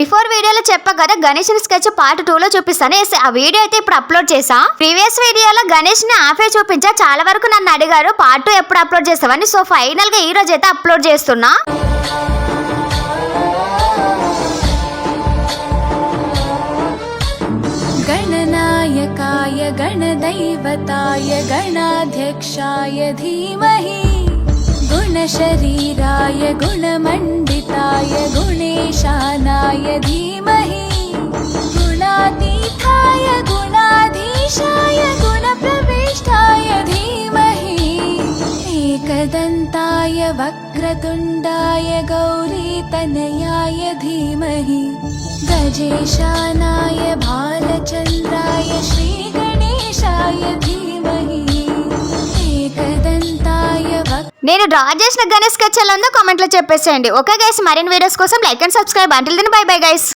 Before వీడియోలో చెప్పా కదా గణేష్ స్కెచ్ పార్ట్ 2 లో చూపిస్తాను. ఆ వీడియో అయితే ఇప్పుడు అప్లోడ్ చేసా. ప్రీవియస్ వీడియోలో గణేష్ ని ఆఫే చూపించా. చాలా వరకు నన్ను అడిగారు పార్ట్ 2 ఎప్పుడు అప్లోడ్ చేస్తావని. సో ఫైనల్ గా ఈ రోజు అయితే అప్లోడ్ చేస్తున్నా. गणनायकाय गणदैवताय गणाध्यक्षाय धीमहि गुणशरीराय गुणमण्डिताय गुणेशानाय धीमहि गुणातीताय गुणाधीशाय गुणप्रविष्टाय धीमहि एकदन्ताय वक्रतुण्डाय गौरीतनयाय धीमहि गजेशानाय भालचन्द्राय श्रीगणेशाय धीमहि एकदन्ताय నేను డ్రా చేసిన గణేష్ స్కెచ్ ఎలా ఉందో కామెంట్ లో చెప్పేసేయండి. ఓకే గైస్, మరిన్ని వీడియోస్ కోసం like and subscribe. Until then bye bye guys.